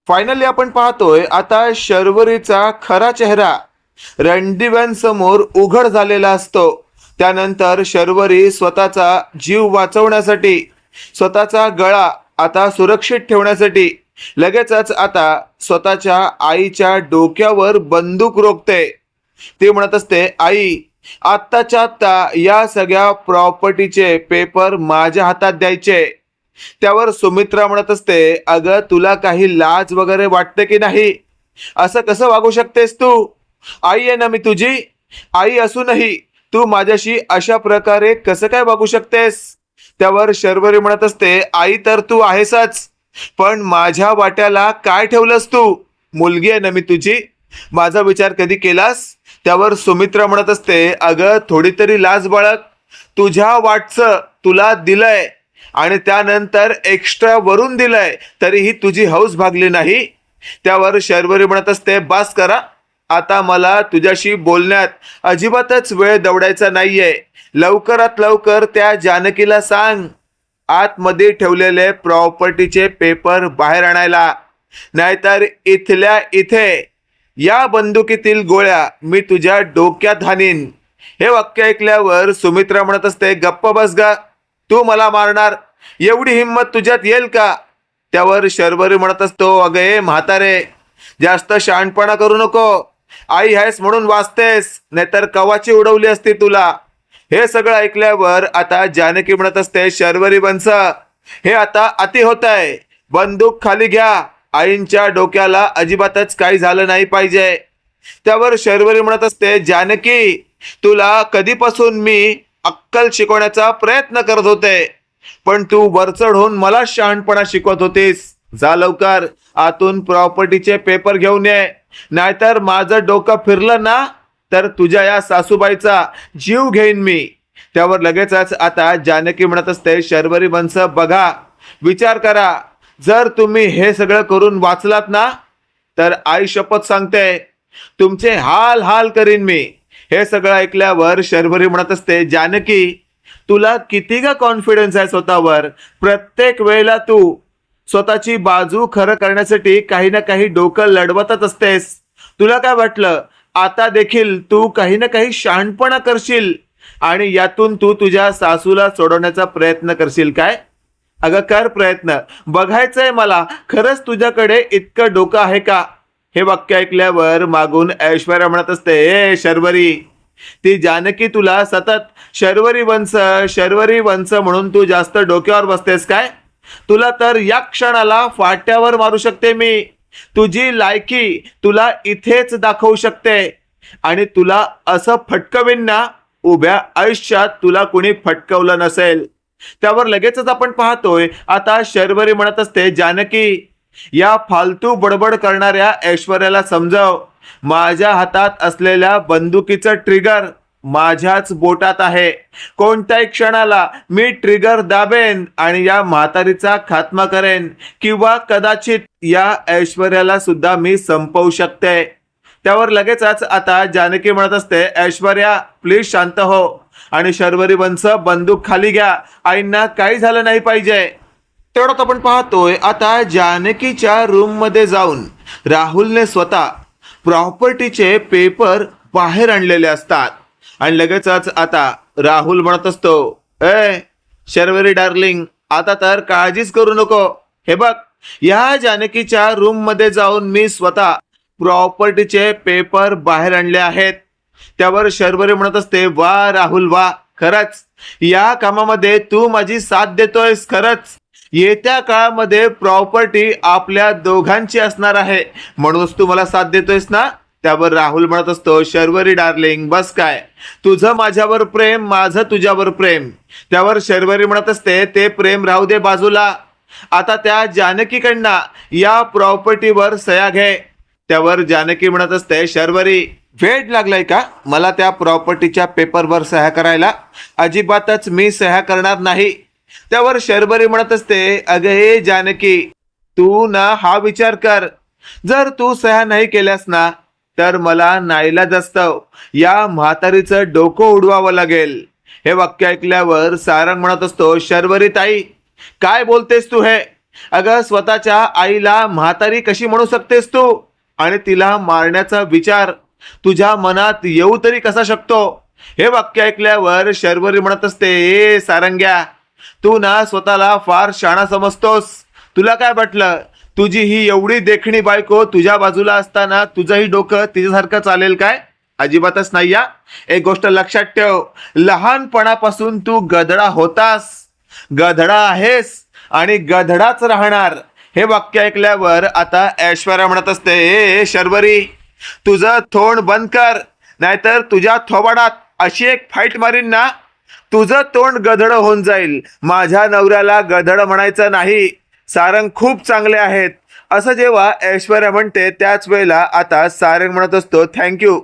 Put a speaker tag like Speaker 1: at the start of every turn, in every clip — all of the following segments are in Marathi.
Speaker 1: फायनली आपण पाहतोय आता शर्वरीचा खरा चेहरा रणदिव्यांसमोर उघड झालेला असतो. त्यानंतर शर्वरी स्वतःचा जीव वाचवण्यासाठी, स्वतःचा गळा आता सुरक्षित ठेवण्यासाठी लगेचच आता स्वतःच्या आईच्या डोक्यावर बंदूक रोखते. ती म्हणत असते, आई, आत्ताच्या आत्ता या सगळ्या प्रॉपर्टीचे पेपर माझ्या हातात द्यायचे. त्यावर सुमित्रा म्हणत असते, अगं तुला काही लाज वगैरे वाटते की नाही? असं कसं वागू शकतेस तू? आई आहे ना मी तुझी. आई असूनही तू माझ्याशी अशा प्रकारे कसं काय वागू शकतेस? त्यावर शर्वरी म्हणत असते, आई तर तू आहेसच, पण माझ्या वाट्याला काय ठेवलंस तू? मुलगी आहे ना मी तुझी. माझा विचार कधी केलास? त्यावर सुमित्रा म्हणत असते, अगं थोडी तरी लाज बाळग. तुझ्या वाटचं तुला दिलंय आणि त्यानंतर एक्स्ट्रा वरून दिलंय, तरीही तुझी हौस भागली नाही. त्यावर शर्वरी म्हणत असते, बस करा, आता मला तुझ्याशी बोलण्यात अजिबातच वेळ दवडायचा नाहीये. लवकरात लवकर त्या जानकीला सांग आतमध्ये ठेवलेले प्रॉपर्टीचे पेपर बाहेर आणायला, नाहीतर इथल्या इथे या बंदुकीतील गोळ्या मी तुझ्या डोक्यात हाणीन. हे वाक्य ऐकल्यावर सुमित्रा म्हणत असते, गप्प बस गा, तू मला मारणार एवढी हिंमत तुझ्यात येईल का? त्यावर शर्वरी म्हणत असतो, अगे म्हातारे, जास्त शहाणपणा करू नको. आई आहेस म्हणून वाचतेस, नाहीतर कवाची उडवली असती तुला. हे सगळं ऐकल्यावर आता जानकी म्हणत असते, शर्वरी वंश, हे आता अति होत आहे. बंदूक खाली घ्या. आईंच्या डोक्याला अजिबातच काही झालं नाही पाहिजे. त्यावर शर्वरी म्हणत असते, जानकी, तुला कधीपासून मी अक्कल शिकवण्याचा प्रयत्न करत होते, पण तू वरचढ होऊन मला शहाणपणा शिकवत होतीस. जा लवकर आतून प्रॉपर्टीचे पेपर घेऊन ये, नाहीतर माझं डोकं फिरलं ना तर तुझ्या या सासूबाईचा जीव घेईन मी. त्यावर लगेचच आता जानकी म्हणत असते, शर्वरी वंश, बघा, विचार करा, जर तुम्ही हे सगळं करून वाचलात ना तर आई शपथ सांगते तुमचे हाल हाल करीन मी. हे सगळं ऐकल्यावर शर्वरी म्हणत असते, जानकी, तुला किती का कॉन्फिडन्स आहे स्वतःवर? प्रत्येक वेळेला तू स्वतःची बाजू खरं करण्यासाठी काही ना काही डोकं लढवतच असतेस. तुला काय वाटलं आता देखील तू काही ना काही शहाणपणा करशील आणि यातून तू तुझ्या सासूला सोडवण्याचा प्रयत्न करशील काय? अगं कर प्रयत्न, बघायचंय मला खरंच तुझ्याकडे इतकं डोकं आहे का? हे वाक्य ऐकल्यावर मागून ऐश्वर्या म्हणत असते, ए शर्वरी, ती जानकी तुला सतत शर्वरी वंश म्हणून तू जास्त डोक्यावर बसतेस काय? तुला तर या क्षणाला फाट्यावर मारू शकते मी. तुझी लायकी तुला इथेच दाखवू शकते आणि तुला असं फटकवीन ना, उभ्या आयुष्यात तुला कुणी फटकवलं नसेल. त्यावर लगेचच आपण पाहतोय आता शर्वरी म्हणत असते, जानकी, या फालतू बडबड करणाऱ्या ऐश्वर्याला समजाव, माझ्या हातात असलेल्या बंदुकीचं ट्रिगर माझ्याच बोटात आहे. कोणत्याही क्षणाला मी ट्रिगर दाबेन आणि या म्हातारीचा खात्मा करेन, किंवा कदाचित या ऐश्वर्याला सुद्धा मी संपवू शकते. त्यावर लगेचच आता जानकी म्हणत असते, ऐश्वर्या प्लीज शांत हो आणि शर्वरी वंश, बंदूक खाली घ्या, आईंना काही झालं नाही पाहिजे. तेवढ्यात आपण पाहतोय आता जानकीच्या रूम मध्ये जाऊन राहुलने स्वतः प्रॉपर्टीचे पेपर बाहेर आणलेले असतात आणि लगेचच आता राहुल म्हणत असतो, ए शर्वरी डार्लिंग, आता तर काळजीच करू नको. हे बघ, या जानकीच्या रूम मध्ये जाऊन मी स्वतः प्रॉपर्टीचे पेपर बाहेर आणले आहेत. त्यावर शर्वरी म्हणत असते, वा राहुल वा, खरंच या कामामध्ये तू माझी साथ देतोयस. खरंच येत्या काळामध्ये प्रॉपर्टी आपल्या दोघांची असणार आहे, म्हणूनच तू मला साथ देतोयस ना? त्यावर राहुल म्हणत असतो, शर्वरी डार्लिंग, बस काय, तुझं माझ्यावर प्रेम, माझं तुझ्यावर प्रेम. त्यावर शर्वरी म्हणत असते, ते प्रेम राहू दे बाजूला, आता त्या जानकीकडनं या प्रॉपर्टीवर सह्या घे. त्यावर जानकी म्हणत असते, शर्वरी, वेळ लागलाय का मला त्या प्रॉपर्टीच्या पेपरवर सह्या करायला? अजिबातच मी सह्या करणार नाही. त्यावर शर्वरी म्हणत असते, अगं हे जानकी, तू ना हा विचार कर, जर तू सह्या नाही केल्यास ना तर मला नाईलाज असतं, या म्हातारीचं डोकं उडवावं लागेल. हे वाक्य ऐकल्यावर सारंग म्हणत असतो, शर्वरी ताई, काय बोलतेस तू? हे अगं स्वतःच्या आईला म्हातारी कशी म्हणू शकतेस तू? आणि तिला मारण्याचा विचार तुझ्या मनात येऊ तरी कसा शकतो? हे वाक्य ऐकल्यावर शर्वरी म्हणत असते, ए सारंग्या, तू ना स्वतःला फार शाणा समजतोस. तुला काय वाटलं तुझी ही एवढी देखणी बायको तुझ्या बाजूला असताना तुझंही डोकं तिच्यासारखं चालेल काय? अजिबातच नाही या. एक गोष्ट लक्षात ठेव, लहानपणापासून तू गधडा होतास, गधडा आहेस आणि गधडाच राहणार. हे वाक्य ऐकल्यावर आता ऐश्वर्या म्हणत असते, ए शर्वरी, तुझं तोंड बंद कर, नाहीतर तुझ्या थोबाडात अशी एक फाईट मारीन ना, तुझं तोंड गधड होऊन जाईल. माझ्या नवऱ्याला गधड म्हणायचं नाही, सारंग खूप चांगले आहेत. असं जेव्हा ऐश्वर्या म्हणते त्याच वेळेला आता सारंग म्हणत असतो, थँक्यू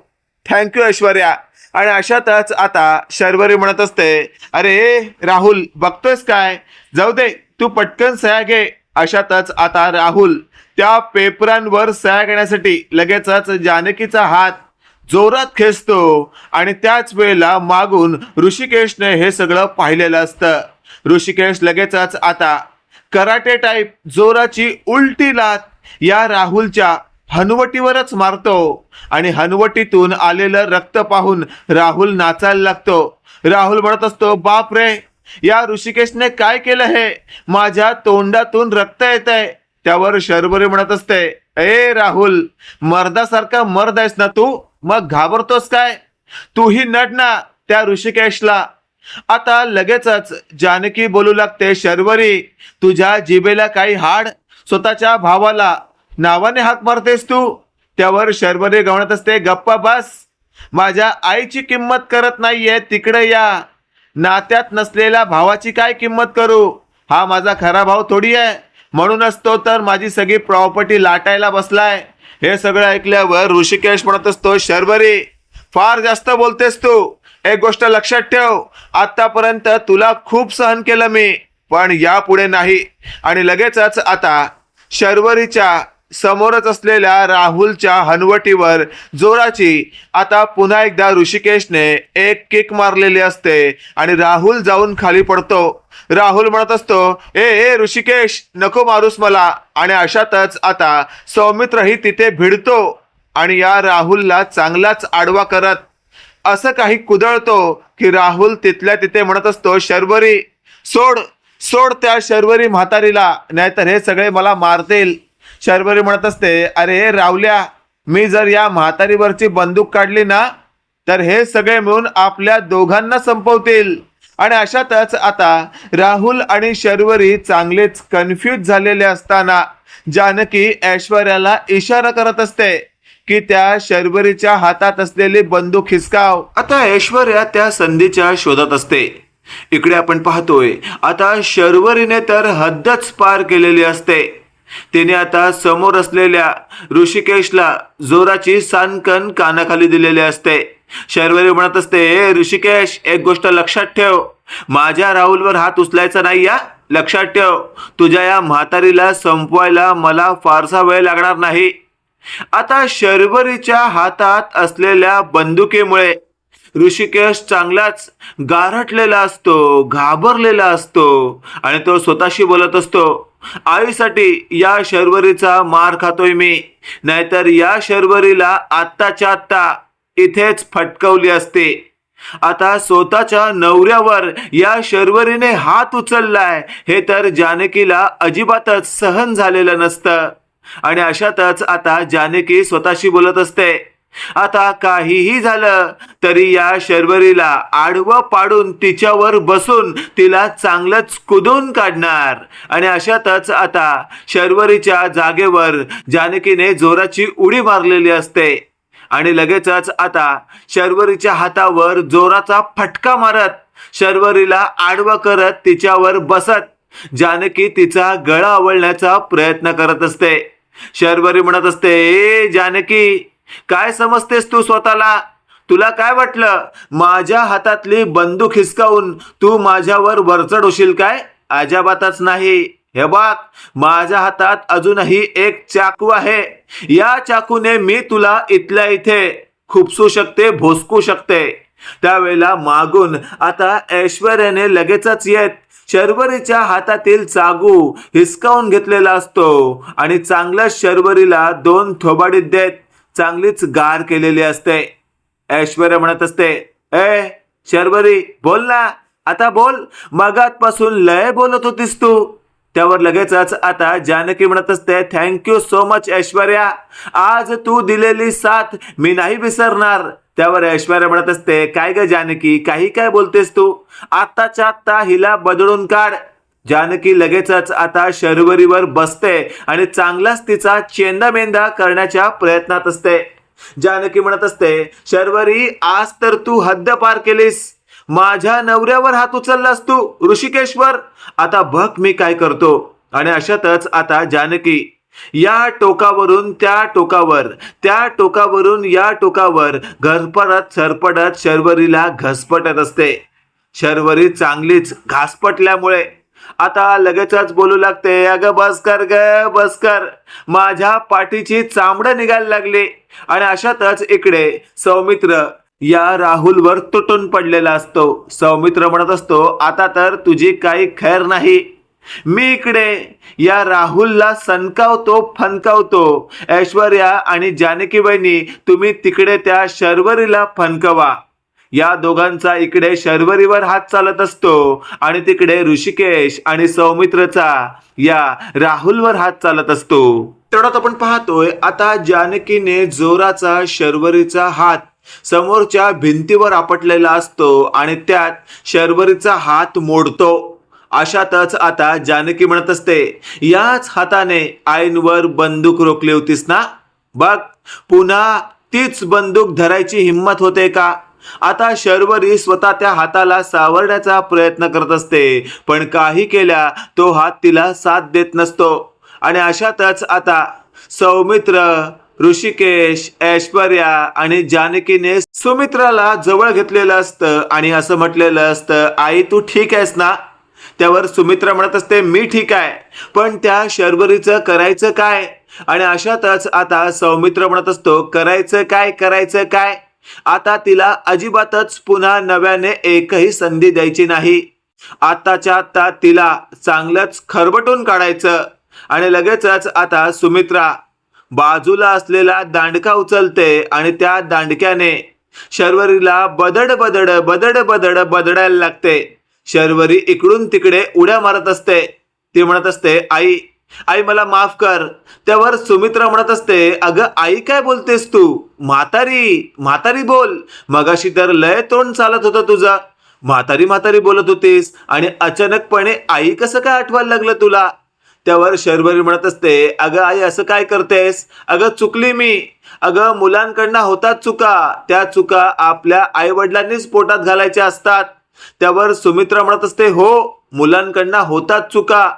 Speaker 1: थँक्यू ऐश्वर्या. आणि अशातच आता शर्वरी म्हणत असते, अरे राहुल, बघतोयस काय, जाऊ दे, तू पटकन सह्या घे. अशातच आता राहुल त्या पेपरांवर सह्या घेण्यासाठी लगेचच जानकीचा हात जोरात खेचतो आणि त्याच वेळेला मागून ऋषिकेशने हे सगळं पाहिलेलं असतं. ऋषिकेश लगेचच आता कराटे टाईप जोराची उलटी लात या राहुलच्या हनुवटीवरच मारतो आणि हनुवटीतून आलेलं रक्त पाहून राहुल नाचायला लागतो. राहुल म्हणत असतो, बाप रे, या ऋषिकेशने काय केलं हे, माझ्या तोंडातून रक्त येतंय. त्यावर शर्वरी म्हणत असते, ए राहुल, मर्दासारखा मर्द आहेस ना तू, मग घाबरतोस काय? तूही नड ना त्या ऋषिकेशला. आता लगेचच जानकी बोलू लागते, शर्वरी, तुझ्या जिभेला काही हाड, स्वतःच्या भावाला नावाने हाक मारतेस तू. त्यावर शर्वरी गवणत असते, गप्पा बस, माझ्या आईची किंमत करत नाहीये, तिकडे या. नात्यात नसलेल्या भावाची काय किंमत करू? हा माझा खरा भाव थोडी आहे, म्हणूनच तो तर माझी सगळी प्रॉपर्टी लाटायला बसलाय. हे सगळं ऐकल्यावर ऋषिकेश म्हणत असतो, शर्वरी, फार जास्त बोलतेस तू. एक गोष्ट लक्षात ठेव, आतापर्यंत तुला खूप सहन केलं मी, पण यापुढे नाही. आणि लगेचच आता शर्वरीच्या समोरच असलेल्या राहुलच्या हनवटीवर जोराची आता पुन्हा एकदा ऋषिकेशने एक किक मारलेली असते आणि राहुल जाऊन खाली पडतो. राहुल म्हणत असतो, ए ए ऋषिकेश, नको मारूस मला. आणि अशातच आता सौमित्रही तिथे भिडतो आणि या राहुलला चांगलाच आडवा करत असं काही कुदळतो की राहुल तिथल्या तिथे म्हणत असतो, शर्वरी, सोड सोड त्या शर्वरी म्हातारीला, नाहीतर हे सगळे मला मारतील. शर्वरी म्हणत असते, अरे रावल्या, मी जर या म्हातारीवरची बंदूक काढली ना, तर हे सगळे मिळून आपल्या दोघांना संपवतील. आणि अशातच आता राहुल आणि शर्वरी चांगलेच कन्फ्यूज झालेले असताना जानकी ऐश्वर्याला इशारा करत असते की त्या शर्वरीच्या हातात असलेली बंदूक हिसकाव. आता ऐश्वर्या त्या संधीच्या शोधात असते. इकडे आपण पाहतोय आता शर्वरीने तर हद्दच पार केलेली असते. तिने आता समोर असलेल्या ऋषिकेशला जोराची सानकन कानाखाली दिलेली असते. शर्वरी म्हणत असते, ए ऋषिकेश, एक गोष्ट लक्षात ठेव, माझ्या राहुलवर हात उचलायचा नाही या. लक्षात ठेव, तुझ्या या म्हातारीला संपवायला मला फारसा वेळ लागणार नाही. आता शर्वरीच्या हातात असलेल्या बंदुकीमुळे ऋषिकेश चांगलाच गारठलेला असतो, घाबरलेला असतो आणि तो स्वतःशी बोलत असतो, आईसाठी या शर्वरीचा मार खातोय मी, नाहीतर या शर्वरीला आत्ताच्या आत्ता इथेच फटकवली असते. आता स्वतःच्या नवऱ्यावर या शर्वरीने हात उचललाय हे तर जानकीला अजिबातच सहन झालेलं नसतं. आणि अशातच आता जानकी स्वतःशी बोलत असते, आता काहीही झालं तरी या शर्वरीला आडवं पाडून तिच्यावर बसून तिला चांगलंच कुदून काढणार. आणि अशातच आता शर्वरीच्या जागेवर जानकीने जोराची उडी मारलेली असते आणि लगेचच आता शर्वरीच्या हातावर जोराचा फटका मारत शर्वरीला आडवं करत तिच्यावर बसत जानकी तिचा गळा आवळण्याचा प्रयत्न करत असते. शर्वरी म्हणत असते, ए जानकी, काय समजतेस तू स्वतःला? तुला काय वाटलं माझ्या हातातली बंदूक हिसकावून तू माझ्यावर वरचढ होशील काय? अजिबातच नाही. हे बघ, माझ्या हातात अजूनही एक चाकू आहे. या चाकूने मी तुला इथल्या इथे खुपसू शकते, भोसकू शकते. त्यावेळेला मागून आता ऐश्वर्याने लगेचच येत शर्वरीच्या हातातील चागू हिसकावून घेतलेला असतो आणि चांगल्याच शर्वरीला 2 थोबाडीत देत चांगलीच गार केलेली असते. ऐश्वर्या म्हणत असते, ए शर्वरी बोल ना, आता बोल, मगातपासून लय बोलत होतीस तू. त्यावर लगेचच आता जानकी म्हणत असते, थँक्यू सो मच ऐश्वर्या, आज तू दिलेली साथ मी नाही विसरणार. त्यावर ऐश्वर्या म्हणत असते, काय ग जानकी, काही काय बोलतेस तू, आत्ताच्या आत्ता हिला बदलून काढ. जानकी लगेचच आता शर्वरीवर बसते आणि चांगलाच तिचा चेंदामेंदा करण्याच्या प्रयत्नात असते. जानकी म्हणत असते, शर्वरी आज तर तू हद्द पार केलीस, माझ्या नवऱ्यावर हात उचललास तू ऋषिकेश्वर, आता बघ मी काय करतो. आणि अशातच आता जानकी या टोकावरून त्या टोकावर, त्या टोकावरून या टोकावर घरपडत सरपडत शर्वरीला घसपटत असते. शर्वरी चांगलीच घासपटल्यामुळे आता लगेचच बोलू लागते, अगं बस कर ग बस कर, माझ्या पाठीची चामडं निघायला लागली. आणि अशातच इकडे सौमित्र या राहुलवर तुटून पडलेला असतो. सौमित्र म्हणत असतो, आता तर तुझी काही खैर नाही, मी इकडे या राहुलला सनकावतो फनकावतो. ऐश्वर्या आणि जानकी बहिणी तुम्ही तिकडे त्या शर्वरीला फनकवा. या दोघांचा इकडे शर्वरीवर हात चालत असतो आणि तिकडे ऋषिकेश आणि सौमित्रचा या राहुलवर हात चालत असतो. तेवढ्यात आपण पाहतोय आता जानकीने जोराचा शर्वरीचा हात समोरच्या भिंतीवर आपटलेला असतो आणि त्यात शर्वरीचा हात मोडतो. अशातच आता जानकी म्हणत असते, याच हाताने आईंवर बंदूक रोखली होतीस ना, बघ पुन्हा तीच बंदूक धरायची हिम्मत होते का. आता शर्वरी स्वतः त्या हाताला सावरण्याचा प्रयत्न करत असते, पण काही केल्या तो हात तिला साथ देत नसतो. आणि अशातच आता सौमित्र, ऋषिकेश, ऐश्वर्या आणि जानकीने सुमित्राला जवळ घेतलेलं असतं आणि असं म्हटलेलं असतं, आई तू ठीक आहेस ना. त्यावर सुमित्रा म्हणत असते, मी ठीक आहे, पण त्या शर्वरीचं करायचं काय. आणि अशातच आता सौमित्र म्हणत असतो, करायचं काय करायचं काय, आता तिला अजिबातच पुन्हा नव्याने एकही संधी द्यायची नाही, आताच्या आता तिला चांगलंच खरबटून काढायचं. आणि लगेचच आता सुमित्रा बाजूला असलेला दांडका उचलते आणि त्या दांडक्याने शर्वरीला बदड बदड बदड बदड बदडायला लागते. शर्वरी इकडून तिकडे उड्या मारत असते. ती म्हणत असते, आई आई मला माफ कर. त्यावर सुमित्रा म्हणत असते, अगं आई काय बोलतेस तू, म्हातारी म्हातारी बोल, मगाशी तर लय तोंड चालत होतं तुझं, म्हातारी म्हातारी बोलत होतीस आणि अचानकपणे आई कसं काय आठवायला लागलं तुला. त्यावर शर्वरी म्हणत असते, अगं आई असं काय करतेस, अगं चुकली मी, अगं मुलांकडनं होतात चुका, त्या चुका आपल्या आई वडिलांनीच पोटात घालायच्या असतात. त्यावर सुमित्रा म्हणत असते, हो मुलांकडनं होतात चुका,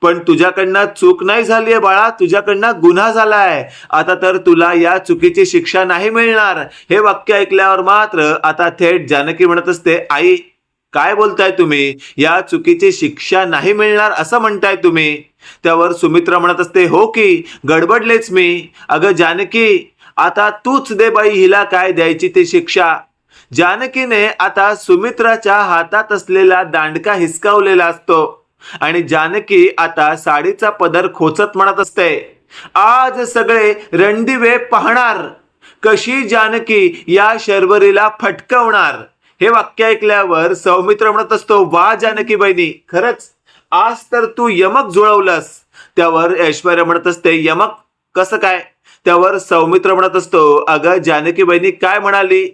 Speaker 1: पण तुझ्याकडनं चूक नाही झालीये बाळा, तुझ्याकडनं गुन्हा झालाय, आता तर तुला या चुकीची शिक्षा नाही मिळणार. हे वाक्य ऐकल्यावर मात्र आता थेट जानकी म्हणत असते, आई काय बोलताय तुम्ही, या चुकीची शिक्षा नाही मिळणार असं म्हणताय तुम्ही. त्यावर सुमित्रा म्हणत असते, हो की गडबडलेच मी, अगं जानकी आता तूच दे बाई हिला काय द्यायची ती शिक्षा. जानकीने आता सुमित्राच्या हातात असलेला दांडका हिसकावलेला असतो आणि जानकी आता साडीचा पदर खोचत म्हणत असते, आज सगळे रणदिवे पाहणार, कशी जानकी या शर्वरीला फटकवणार. हे वाक्य ऐकल्यावर सौमित्र म्हणत असतो, वा जानकी बहिणी, खरंच आज तर तू यमक जुळवलंस. त्यावर ऐश्वर्या म्हणत असते, यमक कसं काय. त्यावर सौमित्र म्हणत असतो, अगं जानकी बहिणी काय म्हणाली,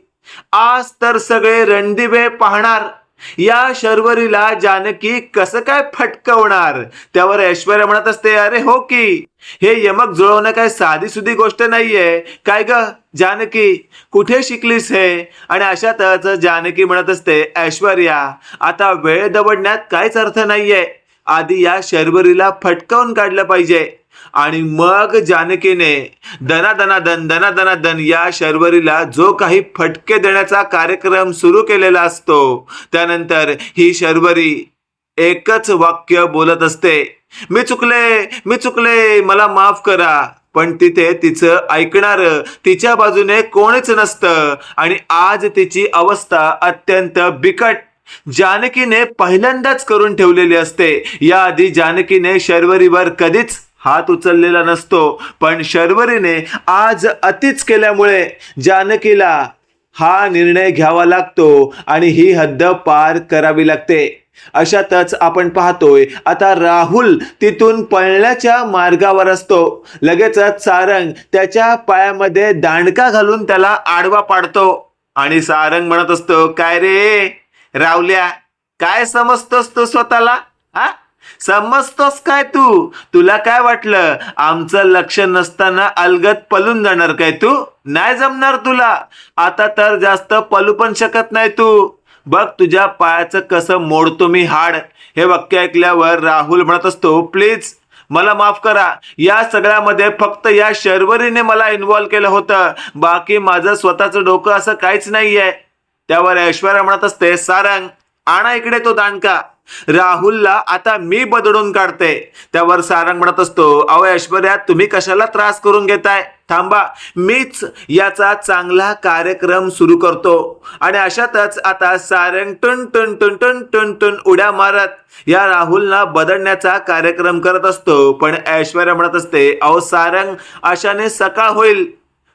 Speaker 1: आज तर सगळे रणदिवे पाहणार, या शर्वरीला जानकी कसं काय फटकवणार. त्यावर ऐश्वर्या म्हणत असते, अरे हो की, हे यमक जुळवणं काय साधी सुधी गोष्ट नाहीये, काय ग जानकी कुठे शिकलीस हे. आणि अशातच जानकी म्हणत असते, ऐश्वर्या आता वेळ दवडण्यात काहीच अर्थ नाहीये, आधी या शर्वरीला फटकावून काढलं पाहिजे. आणि मग जानकीने दना या शर्वरीला जो काही फटके देण्याचा कार्यक्रम सुरू केलेला असतो, त्यानंतर ही शर्वरी एकच वाक्य बोलत असते, मी चुकले मला माफ करा. पण तिथे तिचं ऐकणार तिच्या बाजूने कोणीच नसतं आणि आज तिची अवस्था अत्यंत बिकट जानकीने पहिल्यांदाच करून ठेवलेली असते. याआधी जानकीने शर्वरीवर कधीच हात उचललेला नसतो, पण शर्वरीने आज अतिच केल्यामुळे जानकीला हा निर्णय घ्यावा लागतो आणि ही हद्द पार करावी लागते. अशातच आपण पाहतोय आता राहुल तिथून पळण्याच्या मार्गावर असतो. लगेचच सारंग त्याच्या पायामध्ये दांडका घालून त्याला आडवा पाडतो आणि सारंग म्हणत असतो, काय रे रावल्या, काय समजतोस तू स्वतःला? हा, समजतोस काय तू? तुला काय वाटलं आमचं लक्ष नसताना अलगद पळून जाणार काय तू? नाही जमणार तुला. आता तर जास्त पळू पण शकत नाही तू. बघ तुझ्या पायाचं कसं मोडतो मी हाड. हे वाक्य ऐकल्यावर राहुल म्हणत असतो, प्लीज मला माफ करा. या सगळ्यामध्ये फक्त या शर्वरीने मला इन्व्हॉल्व केलं होतं, बाकी माझं स्वतःचं डोकं असं काहीच नाहीये. त्यावर ऐश्वर्या म्हणत असते, सारंग आणा इकडे तो दांडका. राहुलला आता मी बदडून काढते. त्यावर सारंग म्हणत असतो, अहो ऐश्वर्या, तुम्ही कशाला त्रास करून घेताय? थांबा, मीच याचा चांगला कार्यक्रम सुरू करतो. आणि अशातच आता सारंग टन टन टन टन टन टन उड्या मारत या राहुलला बदडण्याचा कार्यक्रम करत असतो. पण ऐश्वर्या म्हणत असते, अहो सारंग, अशाने सकाळ होईल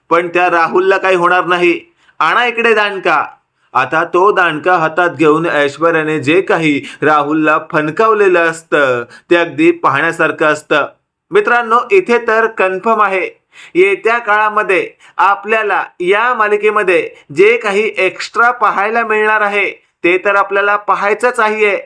Speaker 1: पण त्या राहुलला काही होणार नाही. आणा इकडे दांडका. आता तो दांडका हातात घेऊन ऐश्वर्याने जे काही राहुलला फणकावलेलं असतं ते अगदी पाहण्यासारखं असतं. मित्रांनो, इथे तर कन्फर्म आहे येत्या काळामध्ये आपल्याला या मालिकेमध्ये जे काही एक्स्ट्रा पाहायला मिळणार आहे ते तर आपल्याला पाहायचंच आहे.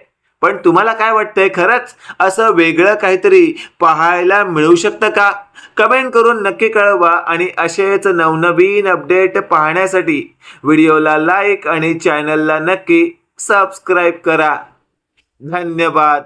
Speaker 1: पण तुम्हाला काय वाटतंय, खरंच असं वेगळं काहीतरी पाहायला मिळू शकतं का? कमेंट करून नक्की कळवा. आणि असेच नवनवीन अपडेट पाहण्यासाठी व्हिडिओला लाईक आणि चॅनलला नक्की सबस्क्राईब करा. धन्यवाद.